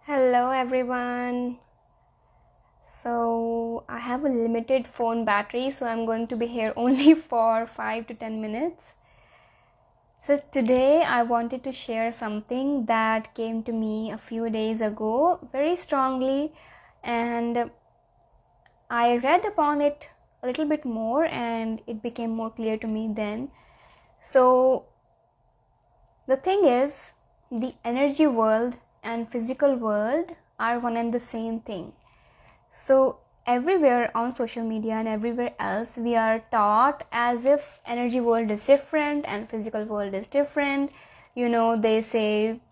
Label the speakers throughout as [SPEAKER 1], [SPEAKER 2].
[SPEAKER 1] Hello everyone. So I have a limited phone battery, so I'm going to be here only for 5 to 10 minutes. So today I wanted to share something that came to me a few days ago very strongly, and I read upon it a little bit more and it became more clear to me then. So the thing is, the energy world and physical world are one and the same thing. So everywhere on social media and everywhere else, we are taught as if energy world is different and physical world is different. They say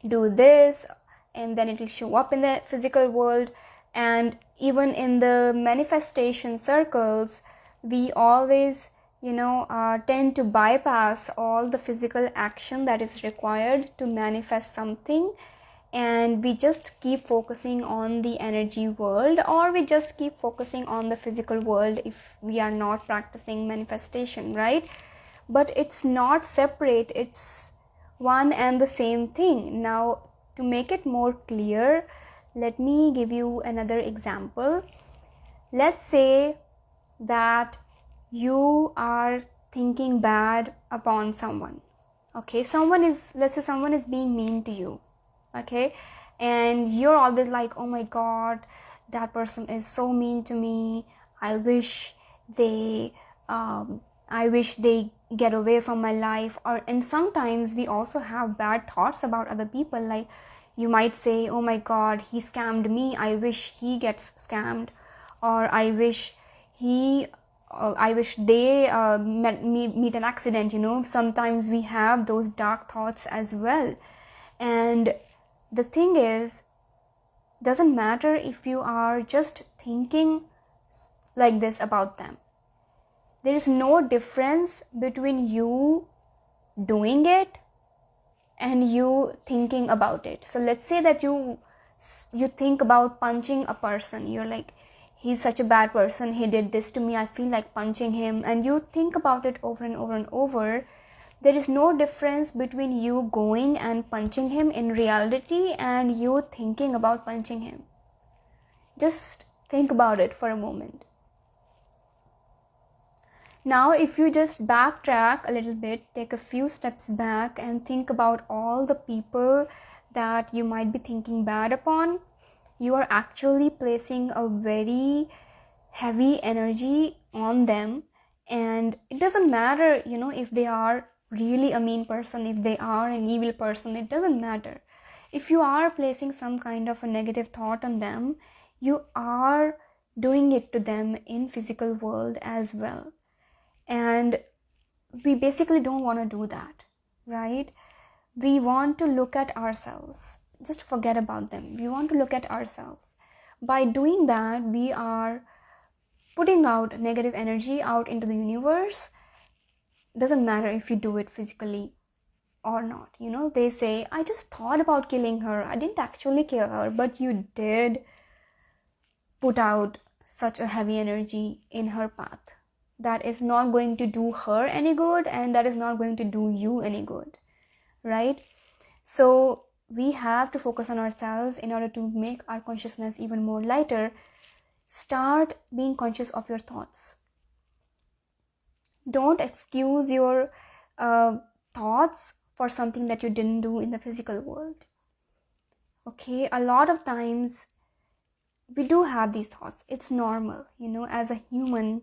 [SPEAKER 1] do this and then it will show up in the physical world. And even in the manifestation circles, we always tend to bypass all the physical action that is required to manifest something, and we just keep focusing on the energy world, or we just keep focusing on the physical world if we are not practicing manifestation, right? But it's not separate, it's one and the same thing. Now, to make it more clear, let me give you another example. Let's say that you are thinking bad upon someone. Okay, let's say someone is being mean to you. Okay, and you're always like, oh my god, that person is so mean to me. I wish they um, I wish they get away from my life. And sometimes we also have bad thoughts about other people, like you might say, oh my god, he scammed me, I wish he gets scammed. Or he I wish they meet an accident. Sometimes we have those dark thoughts as well. And the thing is, doesn't matter if you are just thinking like this about them. There is no difference between you doing it and you thinking about it. So let's say that you think about punching a person. You're like, he's such a bad person, he did this to me, I feel like punching him, and you think about it over and over and over. There is no difference between you going and punching him in reality and you thinking about punching him. Just think about it for a moment. Now, if you just backtrack a little bit, take a few steps back and think about all the people that you might be thinking bad upon, you are actually placing a very heavy energy on them. And it doesn't matter, if they are really a mean person, if they are an evil person, it doesn't matter. If you are placing some kind of a negative thought on them, you are doing it to them in physical world as well. And we basically don't want to do that, right? We want to look at ourselves. Just forget about them. We want to look at ourselves. By doing that, we are putting out negative energy out into the universe. Doesn't matter if you do it physically or not. They say, I just thought about killing her, I didn't actually kill her, but you did put out such a heavy energy in her path. That is not going to do her any good, and that is not going to do you any good, right? So we have to focus on ourselves in order to make our consciousness even more lighter. Start being conscious of your thoughts. Don't excuse your thoughts for something that you didn't do in the physical world. Okay, a lot of times we do have these thoughts. It's normal, as a human,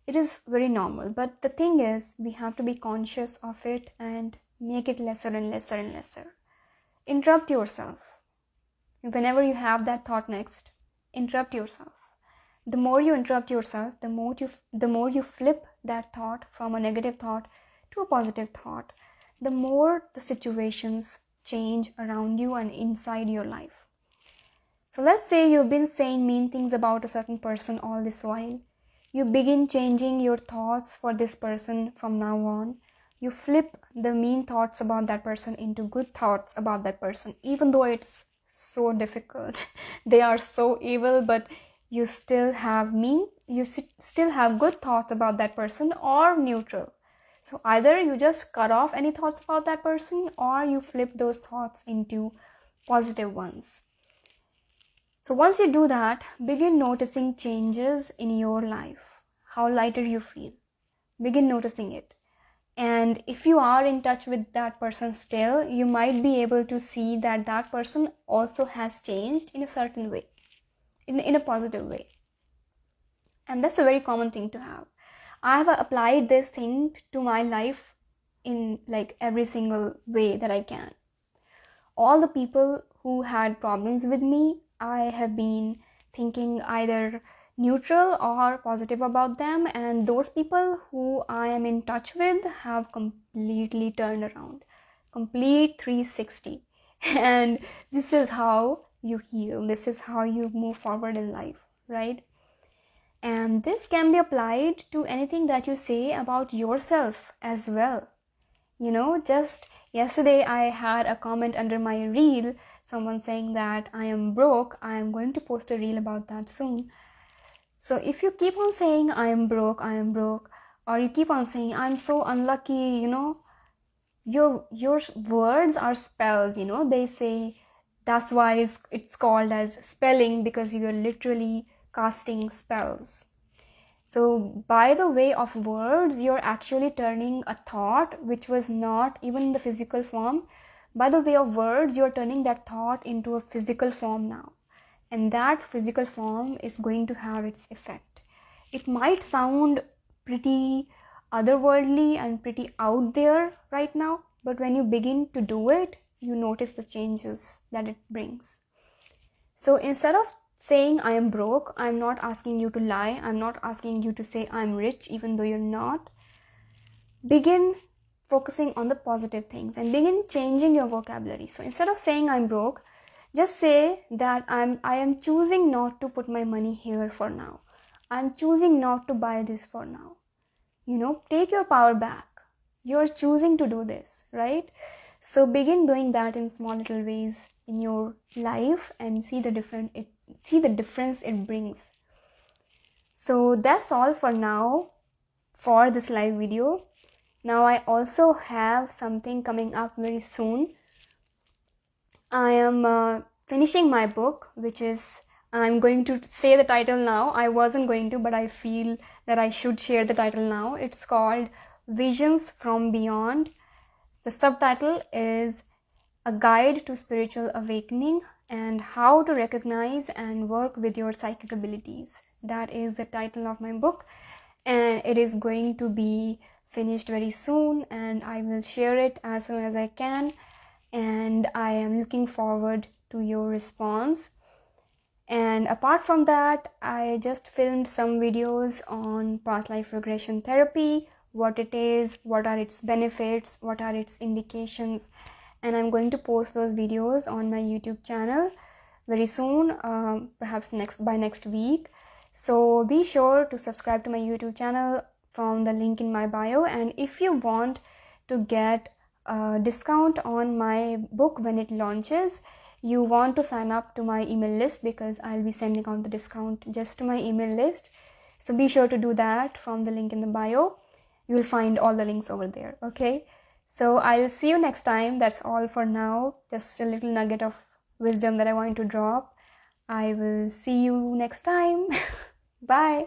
[SPEAKER 1] it is very normal. But the thing is, we have to be conscious of it and make it lesser and lesser and lesser. Interrupt yourself. Whenever you have that thought next, interrupt yourself. The more you interrupt yourself, the more you flip that thought from a negative thought to a positive thought, the more the situations change around you and inside your life. So let's say you've been saying mean things about a certain person all this while. You begin changing your thoughts for this person from now on. You flip the mean thoughts about that person into good thoughts about that person, even though it's so difficult. They are so evil, but you still have still have good thoughts about that person, or neutral. So either you just cut off any thoughts about that person, or you flip those thoughts into positive ones. So once you do that, begin noticing changes in your life, how lighter you feel. Begin noticing it. And if you are in touch with that person still, you might be able to see that that person also has changed in a certain way, in a positive way. And that's a very common thing to have. I have applied this thing to my life in like every single way that I can. All the people who had problems with me, I have been thinking either neutral or positive about them, and those people who I am in touch with have completely turned around, complete 360. And this is how you heal, this is how you move forward in life, right? And this can be applied to anything that you say about yourself as well. Just yesterday I had a comment under my reel, someone saying that I am broke. I am going to post a reel about that soon. So if you keep on saying I am broke, or you keep on saying I'm so unlucky, your words are spells, they say that's why it's called as spelling, because you are literally casting spells. So by the way of words, you're actually turning a thought which was not even in the physical form. By the way of words, you're turning that thought into a physical form now. And that physical form is going to have its effect. It might sound pretty otherworldly and pretty out there right now, but when you begin to do it, you notice the changes that it brings. So instead of saying I am broke, I'm not asking you to lie. I'm not asking you to say I'm rich even though you're not. Begin focusing on the positive things and begin changing your vocabulary. So instead of saying I'm broke, just say that I am choosing not to put my money here for now. I'm choosing not to buy this for now. Take your power back. You're choosing to do this, right? So begin doing that in small little ways in your life and see the difference it brings. So that's all for now for this live video. Now I also have something coming up very soon. I am finishing my book, which is, I'm going to say the title now. I wasn't going to, but I feel that I should share the title now. It's called Visions from Beyond. The subtitle is A Guide to Spiritual Awakening and How to Recognize and Work with Your Psychic Abilities. That is the title of my book, and it is going to be finished very soon, and I will share it as soon as I can. And I am looking forward to your response. And apart from that, I just filmed some videos on past life regression therapy, what it is, what are its benefits, what are its indications, and I'm going to post those videos on my YouTube channel very soon, perhaps by next week. So be sure to subscribe to my YouTube channel from the link in my bio, and if you want to get a discount on my book when it launches, you want to sign up to my email list, because I'll be sending out the discount just to my email list. So be sure to do that from the link in the bio. You'll find all the links over there, okay? So I'll see you next time. That's all for now. Just a little nugget of wisdom that I wanted to drop. I will see you next time. Bye.